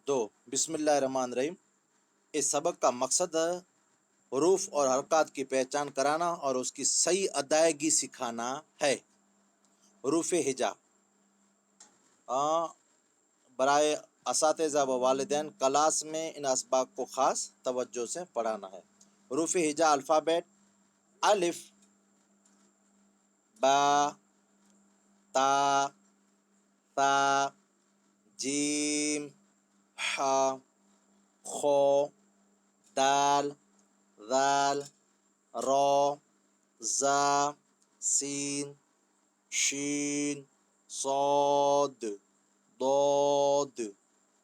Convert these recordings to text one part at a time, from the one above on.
دو بسم اللہ الرحمن الرحیم۔ اس سبق کا مقصد حروف اور حرکات کی پہچان کرانا اور اس کی صحیح ادائیگی سکھانا ہے۔ حروف ہجا برائے اساتذہ و والدین کلاس میں ان اسباق کو خاص توجہ سے پڑھانا ہے۔ حروف ہجا الفابیٹ: الف، با، تا، ثا، جیم، ح، خ، دال، ذال، را، زا، سین، شین، صاد، ضاد،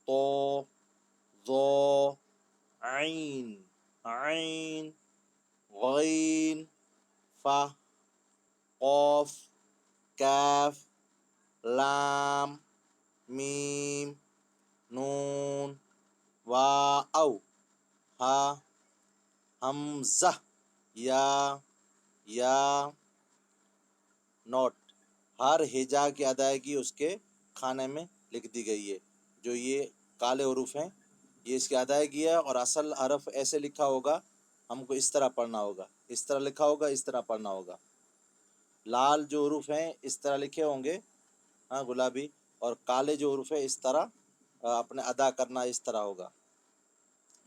طا، ظا، عین، عین، غین، فا، قاف، کاف، لام، میم، نون، واو، ہا، حمزہ، یا نوٹ: ہر ہجا کی ادائیگی اس کے کھانے میں لکھ دی گئی ہے۔ جو یہ کالے حروف ہیں یہ اس کی ادائیگی ہے، اور اصل حرف ایسے لکھا ہوگا، ہم کو اس طرح پڑھنا ہوگا، اس طرح لکھا ہوگا، اس طرح پڑھنا ہوگا۔ لال جو حروف ہیں اس طرح لکھے ہوں گے، گلابی، اور کالے جو حروف ہیں اس طرح اپنے ادا کرنا اس طرح ہوگا۔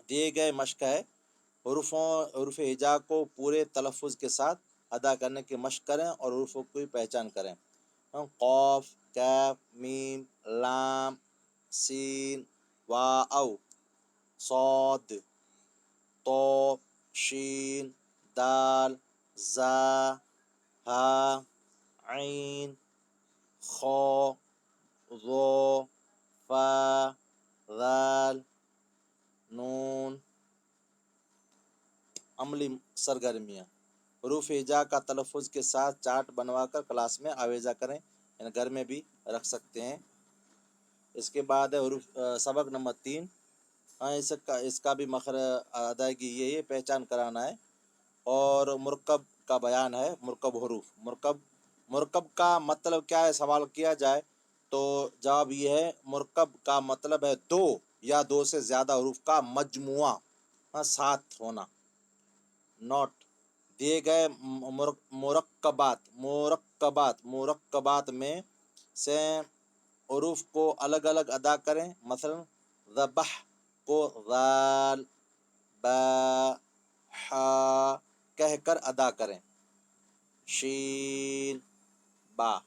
دیے گئے مشق ہے: حروف ہجا کو پورے تلفظ کے ساتھ ادا کرنے کی مشق کریں اور حروفوں کی پہچان کریں۔ قاف، کاف، میم، لام، سین، واو، صاد، طا، شین، دال، زا، ہا، عین، خا، ظا، فا، ذال، نون۔ عملی سرگرمیاں: حروف ہجا کا تلفظ کے ساتھ چارٹ بنوا کر کلاس میں آویزہ کریں، یعنی گھر میں بھی رکھ سکتے ہیں۔ اس کے بعد ہے سبق نمبر 3۔ اس کا بھی مخرج ادائیگی یہی ہے، پہچان کرانا ہے، اور مرکب کا بیان ہے۔ مرکب حروف، مرکب کا مطلب کیا ہے سوال کیا جائے تو جواب یہ ہے، مرکب کا مطلب ہے دو یا دو سے زیادہ حروف کا مجموعہ ساتھ ہونا۔ نوٹ: دیے گئے مرکبات میں سے حروف کو الگ الگ ادا کریں۔ مثلا ذبح کو ذال، با، حا کہہ کر ادا کریں، شین، با،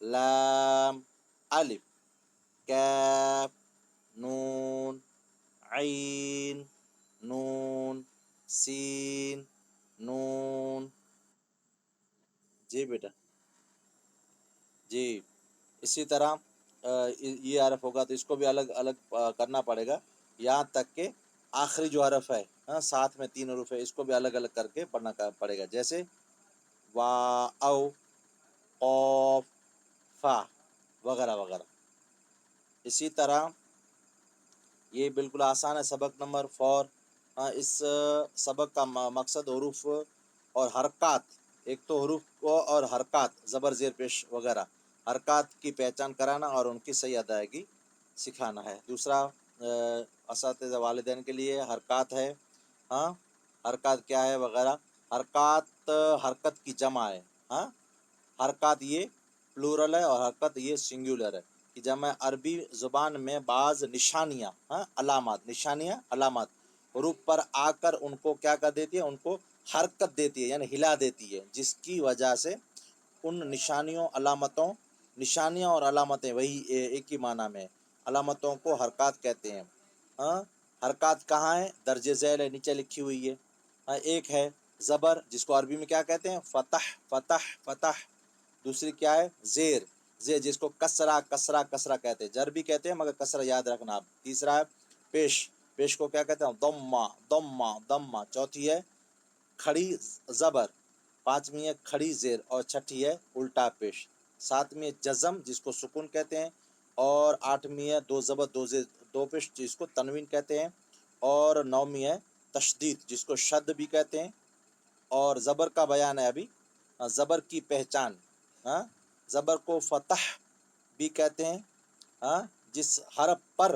لام، الف، کاف، نون، عین، نون، سین، نون۔ جی بیٹا، جی اسی طرح یہ حرف ہوگا تو اس کو بھی الگ الگ کرنا پڑے گا، یہاں تک کہ آخری جو حرف ہے ساتھ میں 3 حروف ہے اس کو بھی الگ الگ کر کے پڑھنا پڑے گا، جیسے واو، قاف، فا وغیرہ وغیرہ۔ اسی طرح یہ بالکل آسان ہے سبق نمبر 4۔ اس سبق کا مقصد حروف اور حرکات، ایک تو حروف اور حرکات، زبر، زیر، پیش وغیرہ حرکات کی پہچان کرانا اور ان کی صحیح ادائیگی سکھانا ہے۔ دوسرا اساتذہ والدین کے لیے حرکات ہے، حرکات کیا ہے وغیرہ۔ حرکات حرکت کی جمع ہے، حرکات یہ پلورل ہے اور حرکت یہ سنگولر ہے کہ جمع عربی زبان میں بعض نشانیاں، علامات حروف پر آ کر ان کو کیا کر دیتی ہے، ان کو حرکت دیتی ہے، یعنی ہلا دیتی ہے، جس کی وجہ سے ان نشانیاں اور علامتیں وہی ایک ہی معنی میں، علامتوں کو حرکات کہتے ہیں۔ حرکات کہاں ہیں؟ درج ذیل ہے، نیچے لکھی ہوئی ہے۔ ایک ہے زبر، جس کو عربی میں کیا کہتے ہیں؟ فتح، فتح، فتح۔ دوسری کیا ہے؟ زیر، جس کو کسرہ کہتے ہیں، جر بھی کہتے ہیں مگر کسرہ یاد رکھنا آپ۔ تیسرا ہے پیش کو کیا کہتے ہیں؟ ضمہ۔ چوتھی ہے کھڑی زبر، پانچویں ہے کھڑی زیر، اور چھٹی ہے الٹا پیش۔ ساتویں ہے جزم، جس کو سکون کہتے ہیں، اور آٹھویں ہے دو زبر دو زیر دو پیش، جس کو تنوین کہتے ہیں، اور نویں ہے تشدید، جس کو شد بھی کہتے ہیں۔ اور زبر کا بیان ہے ابھی، زبر کی پہچان، زبر کو فتح بھی کہتے ہیں، جس حرف پر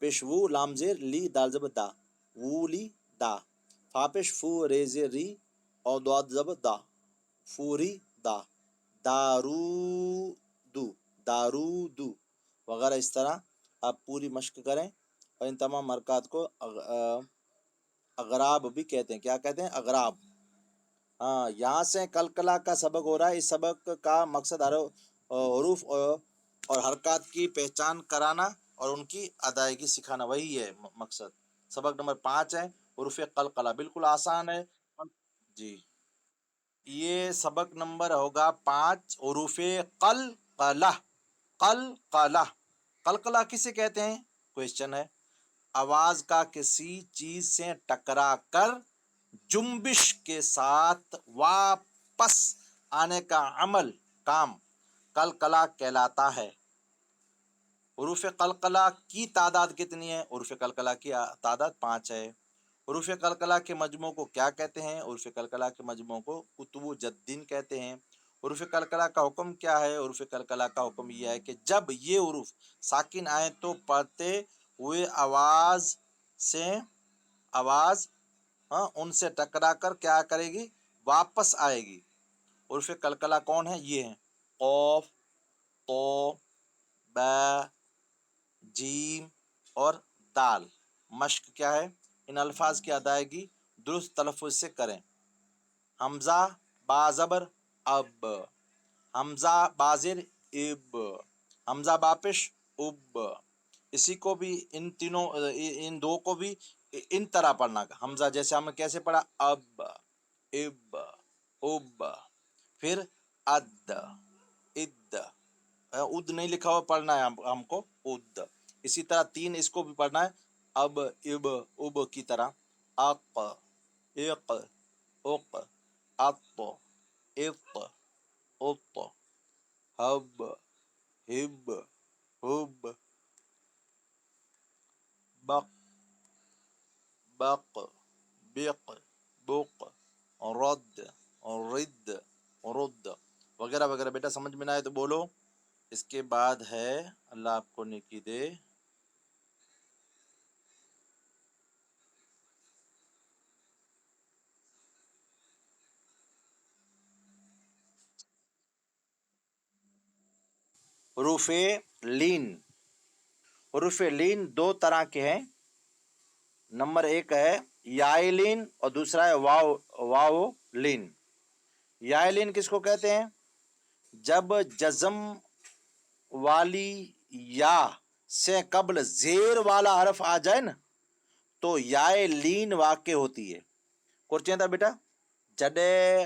پیش وو لام زیر لی دال زبر دا وولی دا فا پیش فو رے زیر ری اور داد زبر دا فوری دا دارو دارودو وغیرہ. اس طرح آپ پوری مشق کریں اور ان تمام حرکات کو اغراب بھی کہتے ہیں. کیا کہتے ہیں؟ اغراب. ہاں یہاں سے قلقلہ کا سبق ہو رہا ہے. اس سبق کا مقصد حروف اور حرکات کی پہچان کرانا اور ان کی ادائیگی سکھانا، وہی ہے مقصد. سبق نمبر 5 ہے حروف قلقلہ. بالکل آسان ہے جی. یہ سبق نمبر ہوگا 5 حروف قلقلہ. قلقلہ قلقلہ کسے کہتے ہیں؟ کوشچن ہے. آواز کا کسی چیز سے ٹکرا کر جنبش کے ساتھ واپس آنے کا کام قلقلہ کہلاتا ہے. حروف قلقلہ کی تعداد کتنی ہے؟ حروف قلقلہ کی تعداد 5 ہے. حروف قلقلہ کے مجموع کو کیا کہتے ہیں؟ حروف قلقلہ کے مجموع کو قطب جدین کہتے ہیں. حروف قلقلہ کا حکم کیا ہے؟ حروف قلقلہ کا حکم یہ ہے کہ جب یہ حروف ساکن آئیں تو پڑھتے ہوئے آواز ان سے ٹکرا کر کیا کرے گی؟ واپس آئے گی. حروف قلقلہ کون ہے؟ یہ ہیں قاف، طا، با، جیم اور دال. مشق کیا ہے؟ ان الفاظ کی ادائیگی درست تلفظ سے کریں. حمزہ با زبر اب، حمزہ بازر اب، حمزہ باپش اب. اسی کو بھی ان دو کو بھی ان طرح پڑھنا. حمزہ جیسے ہم نے کیسے پڑھا؟ اب، اب، اب. پھر اد، اد، اد نہیں لکھا ہوا پڑھنا ہے ہم کو اد. اسی طرح 3 اس کو بھی پڑھنا ہے اب، اب، اب کی طرح. اق، اق، اق، اط، اط، اط، حب، حب، حب، بق، بق، بق، بق، رد، رد، رد وغیرہ وغیرہ. بیٹا سمجھ میں نہ آئے تو بولو. اس کے بعد ہے اللہ آپ کو نیکی دے حروف لین. حروف لین 2 طرح کے ہیں. نمبر 1 ہے یائے لین اور دوسرا ہے واو لین. یائے لین کس کو کہتے ہیں؟ جب جزم والی یا سے قبل زیر والا حرف آ جائے نا تو یائے لین واقع ہوتی ہے. کورچیں تھا بیٹا جڈے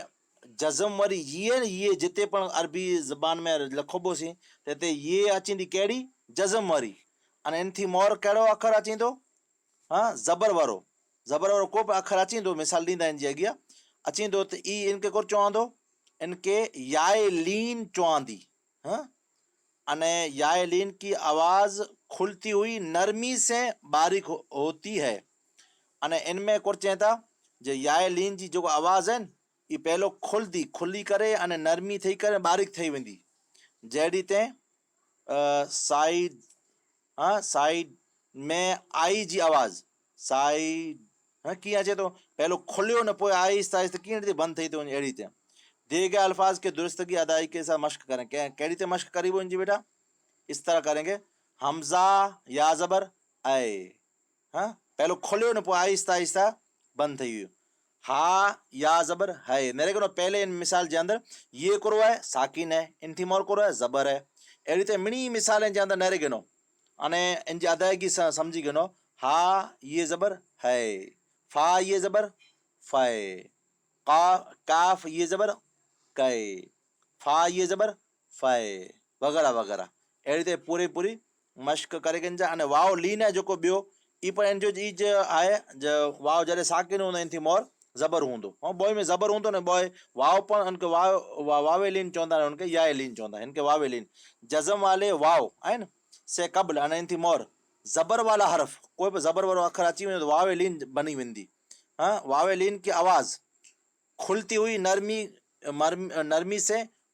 جزم وری یہ جتے پن عربی زبان میں لکھبو سی تے یہ اچیندی کیڑی؟ جزم وری. ان ان تھی مور کیڑو اکھر اچیندو؟ ہاں زبر وارو. زبر وارو کو بھی اکھر اچیندو. مثال ڈیندا ان جی اگیا اچیندو تو ای ان کے کور چواندو؟ ان کے یائے لین چواندی. ہاں انے یائے لین کی آواز کھلتی ہوئی نرمی سے باریک ہوتی ہے. انے ان میں کورچیں تھا جو یائے لین جی جو آواز ہے یہ پہلو کھلی کرے انے نرمی تھی کرے باریک تھی ویندی. جیڑی تے سائیڈ سائیڈ میں آئی جی آواز سائیڈ کیاں اچے تو پہلو کھلیو نہ پوئے آہستہ آہستہ کیاں تھی بند تھی تو اڑی تے. دیے گئے الفاظ کے درستگی ادائی کے ساتھ مشق کریں. کیڑی تے مشق کری ان جی بیٹا اس طرح کریں گے. حمزہ یا زبر اے پہلو کھلیو نہ پوئے آہستہ آہستہ بند تھی ہوئی. ہا یا زبر ہے میرے کو پہلے ان مثال جے اندر یہ کرو ہے ساکن ہے ان تھی مور کرو ہے زبر ہے. اڑی تے منی مثالیں جے اندر نرے گنو انے ان جی ادائیگی سمجھی گنو. ہا یہ زبر ہے، فا یہ زبر فے، کاف یہ زبر کے، فا یہ زبر فے وغیرہ وغیرہ. اڑی تے پوری مشق کرے گن جا. انے واو لین ہے جو کو بیو ای پر ان جو ہے جو واو جڑے ساکن ہوندو ان تھی مور زبر ہوندو. بوئے میں زبر ہوندو نے بوئے واو پر ان کے واوے لین چوندا ان کے یا لین چوندا ان کے واوے لین. جزم والے واو ہے نا سے قبل ان تھی مور زبر والا حرف کوئی بھی زبر والا اکھر اچی ونے تو واوے لین بنی ویندی. واوے لین کی آواز کھلتی ہوئی نرمی سے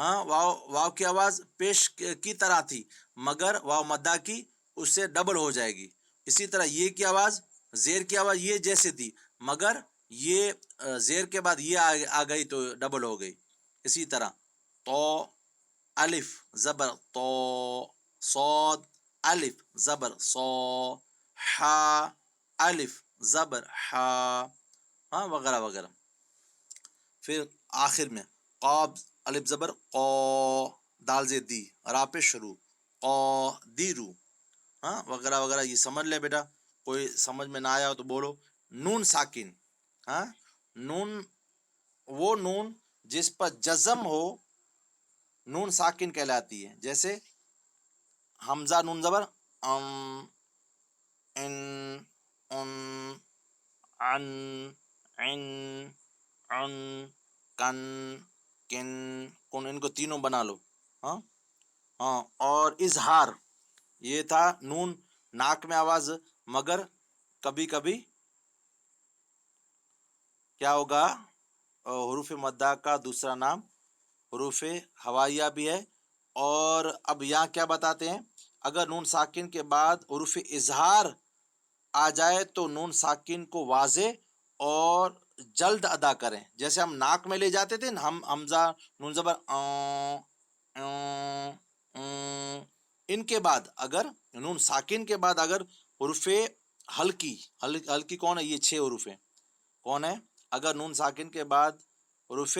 ہاں واو کی آواز پیش کی طرح تھی مگر واو مدہ کی اس سے ڈبل ہو جائے گی. اسی طرح یہ کی آواز زیر کی آواز یہ جیسے تھی مگر یہ زیر کے بعد یہ آ گئی تو ڈبل ہو گئی. اسی طرح تو الف زبر تو، صاد الف زبر صو، حا الف زبر حا، ہاں وغیرہ وغیرہ. پھر آخر میں قاب الف زبر قو، دال زیر دی، را پہ شروع قو دیرو، ہاں وغیرہ وغیرہ. یہ سمجھ لے بیٹا، کوئی سمجھ میں نہ آیا ہو تو بولو. نون ساکن، ہاں نون وہ نون جس پر جزم ہو نون ساکن کہلاتی ہے. جیسے حمزہ نون زبر ام، ان، ان، عن، عن، عن، کن، کن، کن، ان کو تینوں بنا لو. ہاں ہاں. اور اظہار یہ تھا نون ناک میں آواز مگر کبھی کبھی کیا ہوگا، حروف مدہ کا دوسرا نام حروف ہوائیہ بھی ہے. اور اب یہاں کیا بتاتے ہیں، اگر نون ساکن کے بعد حروف اظہار آ جائے تو نون ساکن کو واضح اور جلد ادا کریں. جیسے ہم ناک میں لے جاتے تھے نا، ہم حمزہ نون زبر ان کے بعد اگر نون ساکن کے بعد اگر حروف ہلکی، ہلکی کون ہے، یہ 6 حروف ہیں کون ہے، اگر نون ساکن کے بعد حروف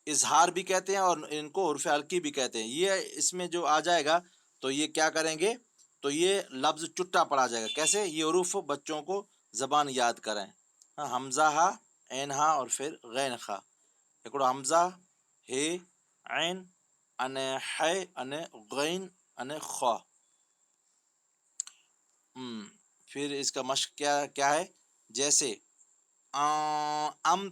اظہار بھی کہتے ہیں اور ان کو حروف ہلکی بھی کہتے ہیں، یہ اس میں جو آ جائے گا تو یہ کیا کریں گے، تو یہ لفظ چٹا پڑا جائے گا. کیسے، یہ حروف بچوں کو زبان یاد کریں. حمزہ ہا، عین ہا اور پھر غین خا. ہکڑو حمزہ ہے، عین انے ہے انے غین انے خا. پھر اس کا مشق کیا ہے، جیسے ام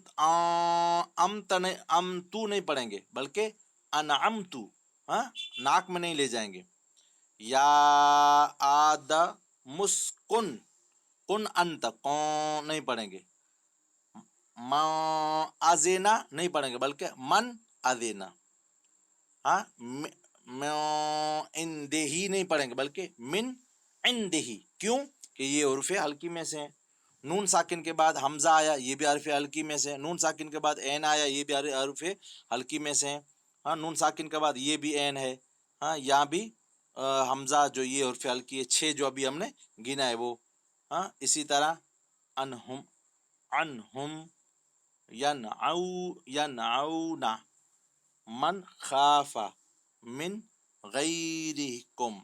تو نہیں پڑھیں گے بلکہ انعمتو، ہاں ناک میں نہیں لے جائیں گے. یا آد مسکن، کن انت کون نہیں پڑھیں گے. ما ازینا نہیں پڑھیں گے بلکہ من ازینا. ہاں اندہی نہیں پڑھیں گے بلکہ من اندہی. کیوں کہ یہ حروف ہلکی میں سے ہیں. نون ساکن کے بعد حمزہ آیا، یہ بھی حرف ہلکی میں سے. نون ساکن کے بعد عین آیا، یہ بھی حرف ہلکی میں سے. ہاں نون ساکن کے بعد یہ بھی عین ہے. ہاں یہاں بھی حمزہ جو یہ حرف ہلکی ہے، 6 جو ابھی ہم نے گنا ہے وہ. ہاں اسی طرح انہم، انہم، ینعون، من خاف من غیرکم.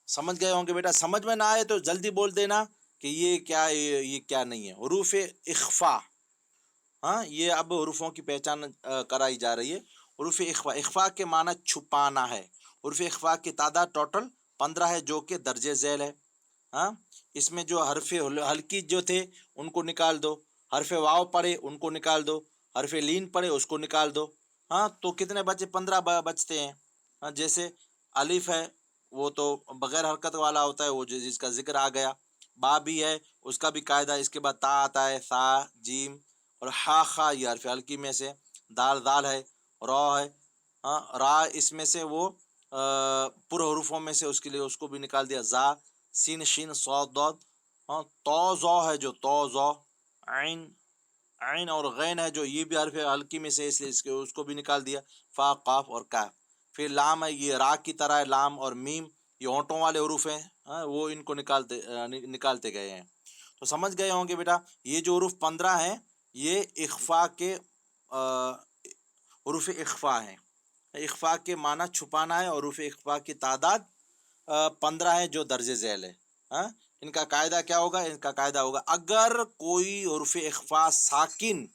سمجھ گئے ہوں گے بیٹا؟ سمجھ میں نہ آئے تو جلدی بول دینا کہ یہ کیا نہیں ہے. حروف اخفا، ہاں یہ اب حروفوں کی پہچان کرائی جا رہی ہے. حروف اخفا، اخفا کے معنی چھپانا ہے. حروف اخفا کی تعداد ٹوٹل 15 ہے جو کہ درج ذیل ہے. ہاں اس میں جو حرف ہلکی جو تھے ان کو نکال دو، حرف واو پڑے ان کو نکال دو، حرف لین پڑے اس کو نکال دو. ہاں تو کتنے بچے، 15 بچتے ہیں. ہاں جیسے الف ہے وہ تو بغیر حرکت والا ہوتا ہے، وہ جس کا ذکر آ گیا. با بھی ہے، اس کا بھی قاعدہ، اس کے بعد تا آتا ہے، سا، جیم اور ہا خا یہ حرف ہلکی میں سے. دال دال ہے، را ہے، ہاں را اس میں سے وہ پر حروفوں میں سے اس کے لیے اس کو بھی نکال دیا. زا، سین، شین، صاد، ضاد. ہاں تو زو ہے جو تو زو. عین، عین اور غین ہے جو یہ بھی حرف ہلکی میں سے، اس لیے اس کو بھی نکال دیا. فا، قاف اور کاف. پھر لام ہے، یہ را کی طرح ہے، لام اور میم یہ ہونٹوں والے حروف ہیں. وہ ان کو نکالتے گئے ہیں. تو سمجھ گئے ہوں گے بیٹا، یہ جو حروف 15 ہیں یہ اخفا کے حروف اخفا ہیں. اخفا کے معنی چھپانا ہے، اور حروف اخفا کی تعداد 15 ہے جو درج ذیل ہے. ان کا قاعدہ کیا ہوگا، ان کا قاعدہ ہوگا اگر کوئی حروف اخفا ساکن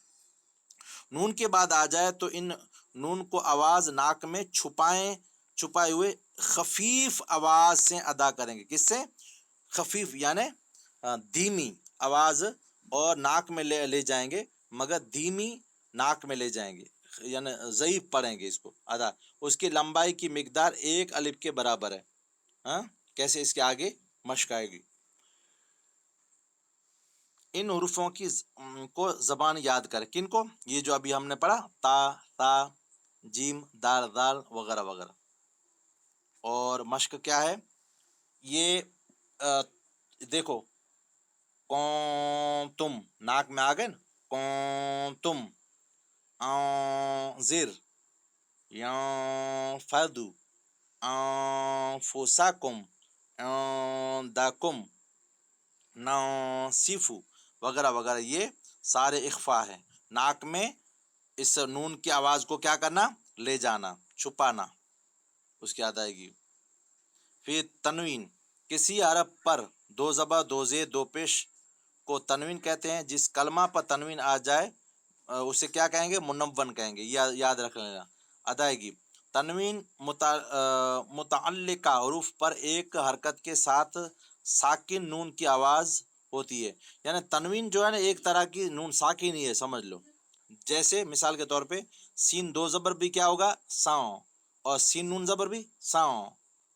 نون کے بعد آ جائے تو ان نون کو آواز ناک میں چھپائے ہوئے خفیف آواز سے ادا کریں گے. کس سے؟ خفیف یعنی دھیمی آواز، اور ناک میں لے جائیں گے مگر دھیمی ناک میں لے جائیں گے، یعنی ضعیف پڑھیں گے اس کو ادا. اس کی لمبائی کی مقدار 1 الف کے برابر ہے. کیسے، اس کے آگے مشق آئے گی. ان حروفوں کو زبان یاد کرے. کن کو؟ یہ جو ابھی ہم نے پڑھا، تا، تا، جیم دال دال وغیرہ وغیرہ. اور مشق کیا ہے یہ دیکھو تم ناک میں آ گئے نا تم زر فردو فوساکم داکم نصیفو وغیرہ وغیرہ، یہ سارے اخفا ہیں. ناک میں اس نون کی آواز کو کیا کرنا، لے جانا، چھپانا اس کی ادائیگی. پھر تنوین، کسی حرف پر دو زبر دو زیر دو پیش کو تنوین کہتے ہیں. جس کلمہ پر تنوین آ جائے اسے کیا کہیں گے، منون کہیں گے. یاد رکھ لینا. ادائیگی، تنوین متعلقہ حروف پر ایک حرکت کے ساتھ ساکن نون کی آواز ہوتی ہے. یعنی تنوین جو ہے نا ایک طرح کی نون ساکن ہی ہے، سمجھ لو. جیسے مثال کے طور پہ سین دو زبر بھی کیا ہوگا، ساؤں، اور سین نون زبر بھی ساؤں.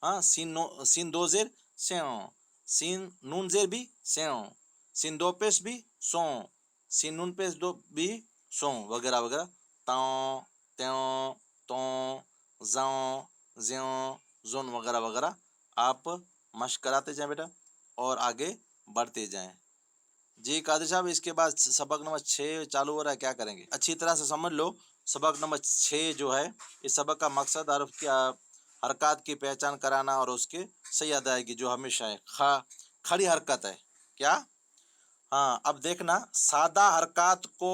ہاں سین دو زیر سیوں، سین نون زیر بھی سیوں، سین دو پیش بھی سوں، سین نون پیش دو بھی سوں وغیرہ وغیرہ. تاؤں تیوں توں زوں زیوں زون وغیرہ وغیرہ. آپ مشق کراتے جائیں بیٹا اور آگے بڑھتے جائیں. جی قادر صاحب، اس کے بعد سبق نمبر 6 چالو ہو رہا ہے، کیا کریں گے؟ اچھی طرح سے سمجھ لو. سبق نمبر 6 جو ہے اس سبق کا مقصد حرف کی حرکات کی پہچان کرانا اور اس کے صحیح ادائیگی جو ہمیشہ ہے. کھڑی حرکت ہے کیا؟ ہاں. اب دیکھنا، سادہ حرکات کو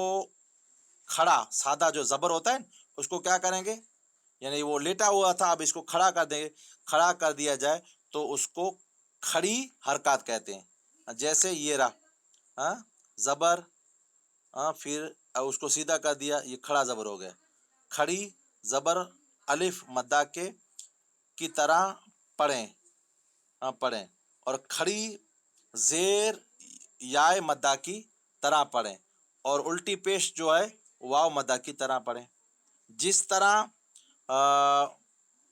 کھڑا، سادہ جو زبر ہوتا ہے اس کو کیا کریں گے، یعنی وہ لیٹا ہوا تھا اب اس کو کھڑا کر دیں گے. کھڑا کر دیا جائے تو اس کو کھڑی حرکات کہتے ہیں. جیسے یہ رہا زبر، پھر اس کو سیدھا کر دیا، یہ کھڑا زبر ہو گیا. کھڑی زبر الف مدہ کے کی طرح پڑھیں اور کھڑی زیر یائے مدہ کی طرح پڑھیں اور الٹی پیش جو ہے واو مدہ کی طرح پڑھیں. جس طرح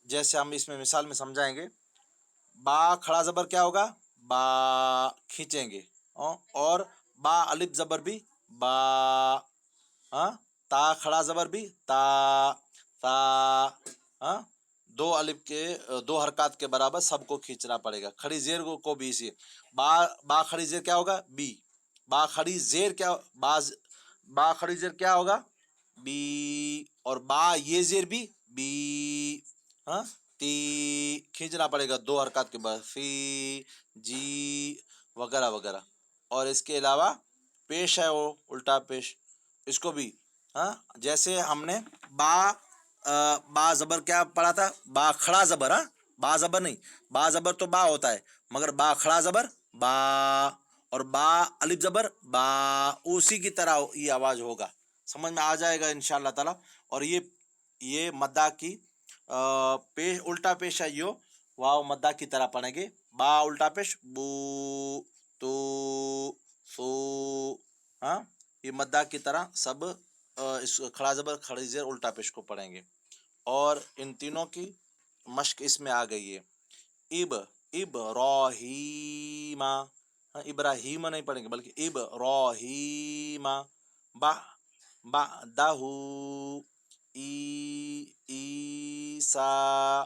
جیسے ہم اس میں مثال میں سمجھائیں گے. با کھڑا زبر کیا ہوگا، با کھینچیں گے، اور با الف زبر بھی با. تا کھڑا زبر بھی تا دو الف کے دو حرکات کے برابر سب کو کھینچنا پڑے گا. کھڑی زیر کو بھی اسی با کھڑی زیر کیا ہوگا، بی. با کھڑی زیر کیا، با کھڑی زیر کیا ہوگا، بی. اور با یہ زیر بھی بی. تی کھینچنا پڑے گا دو حرکات کے بعد، فی جی وغیرہ وغیرہ. اور اس کے علاوہ پیش ہے وہ الٹا پیش، اس کو بھی جیسے ہم نے با زبر کیا پڑھا تھا، با کھڑا زبر، با زبر نہیں، با زبر تو با ہوتا ہے مگر با کھڑا زبر با، اور با الف زبر با، اسی کی طرح یہ آواز ہوگا. سمجھ میں آ جائے گا انشاءاللہ تعالی. اور یہ مدہ کی پیش الٹا پیش ہے، یہ واو مدہ کی طرح پڑھیں گے. با الٹا پیش بو تو سو. یہ مدہ کی طرح سب اس کھڑا زبر کھڑی زیر الٹا پیش کو پڑھیں گے. اور ان تینوں کی مشق اس میں آ گئی ہے. ابراہیم، ابراہیم نہیں پڑھیں گے بلکہ ابراہیم. بعدہ عیسیٰ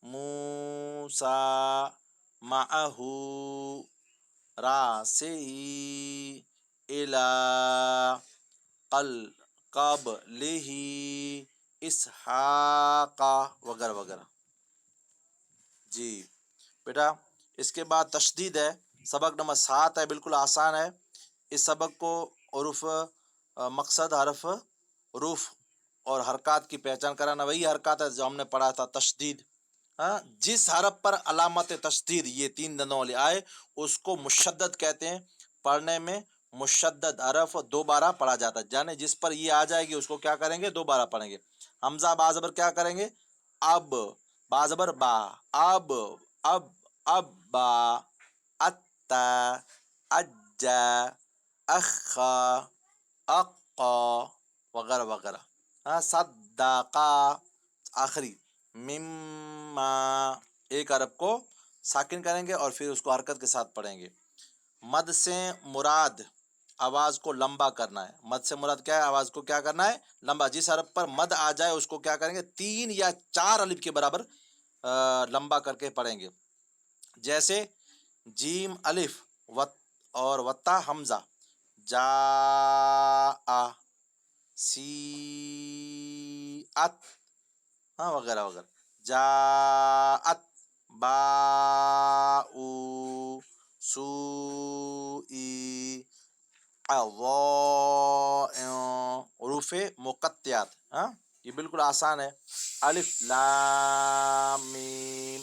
موسیٰ معہ راسیہ الی قبلہ اسحاق وغیرہ وغیرہ. جی بیٹا، اس کے بعد تشدید ہے. سبق نمبر 7 ہے، بالکل آسان ہے. اس سبق کو حروف مقصد حرف حروف اور حرکات کی پہچان کرانا. وہی حرکات ہے جو ہم نے پڑھا تھا، تشدید. جس حرف پر علامت تشدید یہ 3 دندوں والی آئے اس کو مشدد کہتے ہیں. پڑھنے میں مشدد حرف دوبارہ پڑھا جاتا ہے، یعنی جس پر یہ آ جائے گی اس کو کیا کریں گے، دوبارہ پڑھیں گے. حمزہ با زبر کیا کریں گے، اب. با زبر با، اب با، اتا اجا اخا اقا وغیرہ وغیرہ. صدقا آخری. مما ایک حرف کو ساکن کریں گے اور پھر اس کو حرکت کے ساتھ پڑھیں گے. مد سے مراد آواز کو لمبا کرنا ہے. مد سے مراد کیا ہے؟ آواز کو کیا کرنا ہے؟ لمبا. جس حرف پر مد آ جائے اس کو کیا کریں گے؟ 3 یا 4 الف کے برابر لمبا کر کے پڑھیں گے. جیسے جیم الف اور وتا حمزہ، جا آ، سی ات، ہاں وغیرہ وغیرہ. جاءت، با او، سو ای، حروف مقطعات. ہاں یہ بالکل آسان ہے. الف لام میم،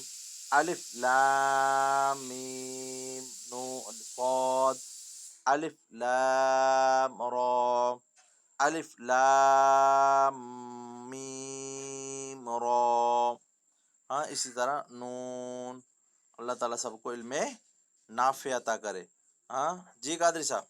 الف لام میم نون صاد، الف لام را، الف لام میم را. ہاں اسی طرح نون. اللہ تعالیٰ سب کو علم نافع عطا کرے. ہاں جی قادری صاحب.